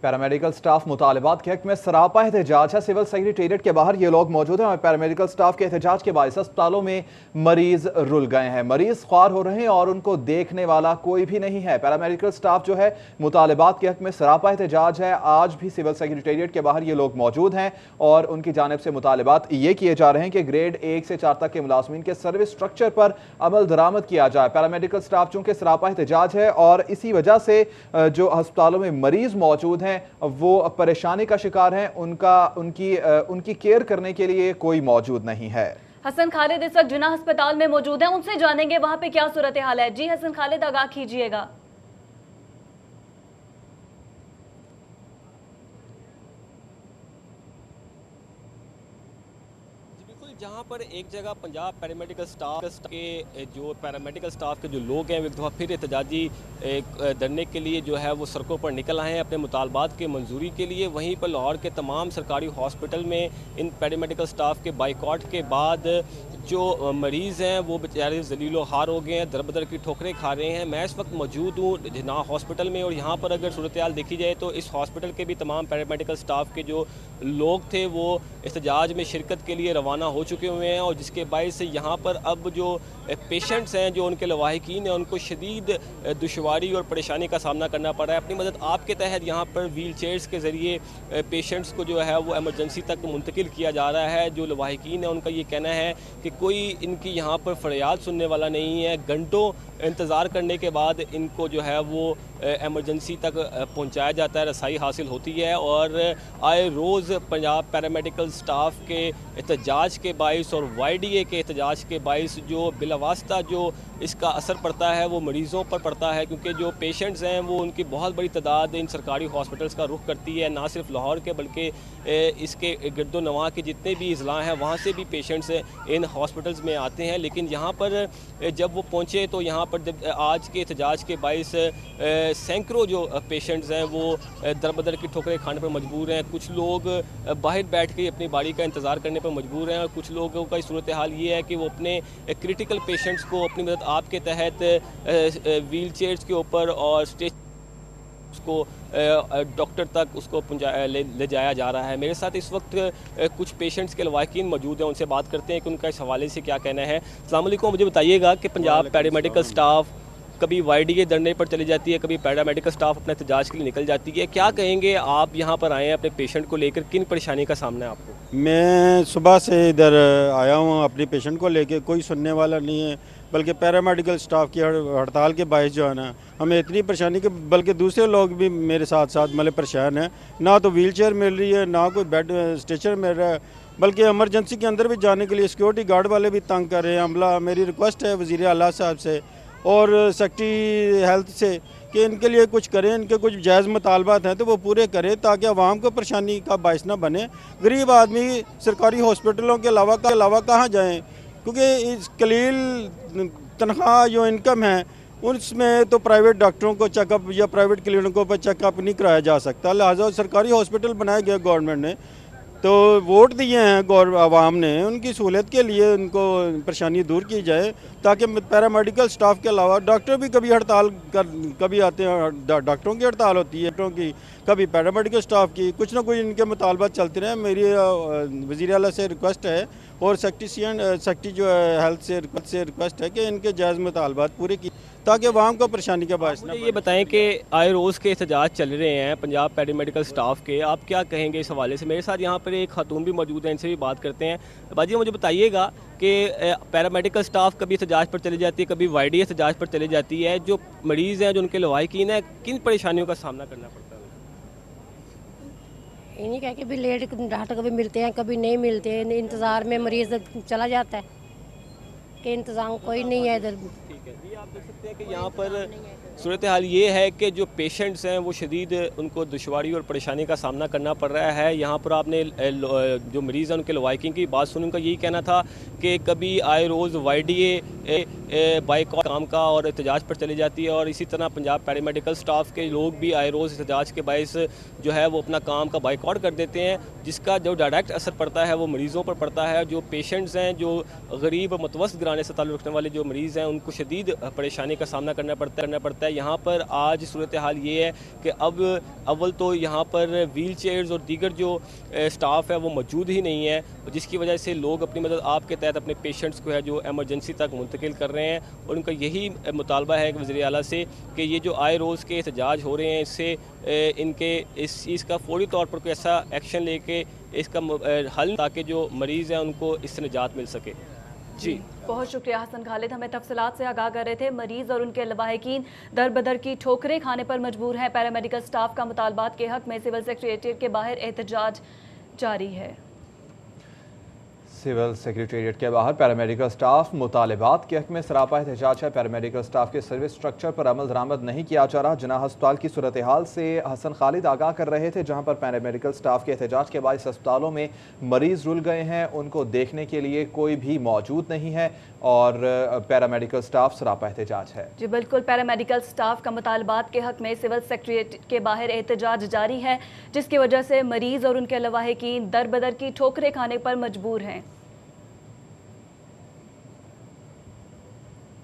Paramedical staff मुतालबात के हक में सरापा एहतजाज है। सिविल सेक्रेटेरिएट के बाहर ये लोग मौजूद हैं और पैरामेडिकल स्टाफ के एहतजाज के बायस अस्पतालों में मरीज रुल गए हैं, मरीज ख्वार हो रहे हैं और उनको देखने वाला कोई भी नहीं है। पैरामेडिकल स्टाफ जो है मुतालबात के हक में सरापा एहतजाज है। आज भी सिविल सेक्रेटेरिएट के बाहर ये लोग मौजूद हैं और उनकी जानिब से मुतालबात ये किए जा रहे हैं कि ग्रेड 1 से 4 तक के मुलाजमीन के सर्विस स्ट्रक्चर पर अमल दरामद किया जाए। पैरामेडिकल स्टाफ चूंकि सरापा एहतजाज है और इसी वजह से जो अस्पतालों में मरीज मौजूद हैं वो परेशानी का शिकार हैं, उनकी केयर करने के लिए कोई मौजूद नहीं है। हसन खालिद इस वक्त जिन्ना अस्पताल में मौजूद हैं, उनसे जानेंगे वहां पे क्या सूरत हाल है। जी हसन खालिद, आगाह कीजिएगा। जहाँ पर एक जगह पंजाब पैरामेडिकल स्टाफ के जो पैरामेडिकल स्टाफ के जो लोग हैं वो एक दफ़ा फिर एहतजाजी धरने के लिए जो है वो सड़कों पर निकल आए हैं अपने मुतालबात के मंजूरी के लिए। वहीं पर लाहौर के तमाम सरकारी हॉस्पिटल में इन पैरामेडिकल स्टाफ के बाइकआउट के बाद जो मरीज़ हैं वो बेचारे जलीलो हार हो गए हैं, दर बदर की ठोकरें खा रहे हैं। मैं इस वक्त मौजूद हूँ जिन्ना हॉस्पिटल में और यहाँ पर अगर सूरत हाल देखी जाए तो इस हॉस्पिटल के भी तमाम पैरामेडिकल स्टाफ के जो लोग थे वो एहतजाज में शिरकत के लिए रवाना हो चुके हुए हैं और जिसके बायस से यहाँ पर अब जो पेशेंट्स हैं, जो उनके लवाहिकीन हैं, उनको शदीद दुश्वारी और परेशानी का सामना करना पड़ रहा है। अपनी मदद आपके तहत यहाँ पर व्हील चेयर्स के ज़रिए पेशेंट्स को जो है वो एमरजेंसी तक मुंतकिल किया जा रहा है। जो लवाहिकीन है उनका ये कहना है कि कोई इनकी यहाँ पर फरियाद सुनने वाला नहीं है। घंटों इंतज़ार करने के बाद इनको जो है वो एमरजेंसी तक पहुँचाया जाता है, रसाई हासिल होती है। और आए रोज़ पंजाब पैरामेडिकल स्टाफ के एहतजाज के बायस और YDA के एहतजाज के बायस जो बिलावास्ता जो इसका असर पड़ता है वो मरीज़ों पर पड़ता है, क्योंकि जो पेशेंट्स हैं वो उनकी बहुत बड़ी तादाद इन सरकारी हॉस्पिटल्स का रुख करती है। ना सिर्फ लाहौर के बल्कि इसके गिरदो नवा के जितने भी अज़ला हैं वहाँ से भी पेशेंट्स इन हॉस्पिटल्स में आते हैं। लेकिन यहाँ पर जब वो पहुँचे तो यहाँ पर जब आज के एहतजाज के बायस सैकड़ों जो पेशेंट्स हैं वो दर बदर की ठोकरें खाने पर मजबूर हैं। कुछ लोग बाहर बैठ के अपनी बारी का इंतज़ार करने पर मजबूर हैं और कुछ लोगों का सूरत हाल ये है कि वो अपने क्रिटिकल पेशेंट्स को अपनी मदद आपके तहत व्हील चेयर्स के ऊपर और स्टेज उसको डॉक्टर तक उसको ले जाया जा रहा है। मेरे साथ इस वक्त कुछ पेशेंट्स के लवाहिकीन मौजूद हैं, उनसे बात करते हैं कि उनका इस हवाले से क्या कहना है। अस्सलाम वालेकुम, मुझे बताइएगा कि पंजाब पैरामेडिकल स्टाफ कभी YDA धरने पर चली जाती है, कभी पैरामेडिकल स्टाफ अपने एहतजाज के लिए निकल जाती है। क्या कहेंगे आप यहाँ पर आए हैं अपने पेशेंट को लेकर, किन परेशानी का सामना है आपको? मैं सुबह से इधर आया हूँ अपने पेशेंट को लेकर, कोई सुनने वाला नहीं है, बल्कि पैरामेडिकल स्टाफ की हड़ताल के बायस जो है ना हमें इतनी परेशानी कि बल्कि दूसरे लोग भी मेरे साथ साथ मतलब परेशान हैं। ना तो व्हील चेयर मिल रही है, ना कोई बेड स्ट्रेचर मिल रहा है, बल्कि एमरजेंसी के अंदर भी जाने के लिए सिक्योरिटी गार्ड वाले भी तंग कर रहे हैं। अमला मेरी रिक्वेस्ट है वज़ीर आला साहब से और सेक्रेटरी हेल्थ से कि इनके लिए कुछ करें, इनके कुछ जायज़ मुतालबात हैं तो वो पूरे करें ताकि आवाम को परेशानी का बायस ना बने। गरीब आदमी सरकारी हॉस्पिटलों के अलावा कहाँ जाएं, क्योंकि इस कलील तनख्वाह जो इनकम है उसमें तो प्राइवेट डॉक्टरों को चेकअप या प्राइवेट क्लिनिकों पर चेकअप नहीं कराया जा सकता। लिहाजा सरकारी हॉस्पिटल बनाए गए गवर्नमेंट ने, तो वोट दिए हैं आवाम ने, उनकी सहूलियत के लिए उनको परेशानी दूर की जाए ताकि पैरामेडिकल स्टाफ के अलावा डॉक्टर भी कभी हड़ताल कभी आते हैं, डॉक्टरों की हड़ताल होती है, डॉक्टरों की कभी पैरामेडिकल स्टाफ की, कुछ ना कुछ इनके मुतालबात चलते रहे। मेरी वज़ीर आला से रिक्वेस्ट है और सेक्रेटरी जो है हेल्थ से रिक्वेस्ट है कि इनके जायज़ मुतालबात पूरे की ताकि आवाम को परेशानी का बायस ना बने। ये बताएं कि आए रोज़ के एहतजाज चल रहे हैं पंजाब पैरामेडिकल स्टाफ के, आप क्या कहेंगे इस हवाले से? मेरे साथ यहाँ पर एक खातून भी मौजूद है, इनसे भी बात करते हैं। बाजी मुझे बताइएगा कि पैरामेडिकल स्टाफ कभी एहतजाज पर चली जाती है, कभी YDA एहतजाज पर चली जाती है, जो मरीज़ हैं, जो उनके लवाहिकीन हैं, किन परेशानियों का सामना करना पड़ता है? इन्हीं कह के भी लेट डॉक्टर कभी मिलते हैं कभी नहीं मिलते हैं, इंतज़ार में मरीज़ चला जाता है कि इंतज़ाम कोई नहीं है इधर। ठीक है जी, आप देख सकते हैं कि यहाँ पर सूरत हाल ये है कि जो पेशेंट्स हैं वो शदीद उनको दुश्वारी और परेशानी का सामना करना पड़ रहा है। यहाँ पर आपने जो मरीज़ हैं उनके लवाहिकीन की बात सुनी, उनका यही कहना था कि कभी आए रोज़ YDA बाइकआउट काम का और एहतजाज पर चली जाती है और इसी तरह पंजाब पैरामेडिकल स्टाफ के लोग भी आए रोज़ एहतजाज के बायस जो है वो अपना काम का बाइकआउट कर देते हैं, जिसका जो डायरेक्ट असर पड़ता है वो मरीज़ों पर पड़ता है। जो पेशेंट्स हैं, जो गरीब मतवसत घराने से ताल्लुक़ रखने वाले जो मरीज़ हैं, उनको शदीद शदीद परेशानी का सामना करना पड़ता है। यहाँ पर आज सूरत हाल ये है कि अब अव्वल तो यहाँ पर व्हील चेयर्स और दीगर जो स्टाफ है वो मौजूद ही नहीं है, जिसकी वजह से लोग अपनी मदद आपके तहत अपने पेशेंट्स को है जो एमरजेंसी तक मुंतकिल कर रहे हैं। और उनका यही मुतालबा है वज़ीर आला से कि ये जो आए रोज़ के एहतजाज हो रहे हैं इससे इनके इस चीज़ का फौरी तौर पर कोई ऐसा एक्शन लेके इसका हल, ताकि जो मरीज़ हैं उनको इससे निजात मिल सके। जी बहुत शुक्रिया हसन खालिद, हमें तफसीलात से आगाह कर रहे थे। मरीज और उनके लवाहिकीन दर बदर की ठोकरें खाने पर मजबूर हैं। पैरामेडिकल स्टाफ का मुतालबात के हक में सिविल सेक्रेटेरिएट के बाहर एहतजाज जारी है। सिविल सेक्रेटेरिएट के बाहर पैरामेडिकल स्टाफ मुतालबात के हक में सरापा एहतजाज है। पैरामेडिकल स्टाफ के सर्विस स्ट्रक्चर पर अमल दरामद नहीं किया जा रहा। जिन्ना अस्पताल की सूरत हाल से हसन खालिद आगाह कर रहे थे, जहां पर पैरामेडिकल स्टाफ के एहतजाज के बायस अस्पतालों में मरीज रुल गए हैं, उनको देखने के लिए कोई भी मौजूद नहीं है और पैरामेडिकल स्टाफ सरापा एहतजाज है। जी बिल्कुल, पैरामेडिकल स्टाफ का मुतालबात के हक में सिविल सेक्रेटेरिएट के बाहर एहतजाज जारी है, जिसकी वजह से मरीज और उनके लवाहिकीन दर बदर की ठोकरें खाने पर मजबूर हैं।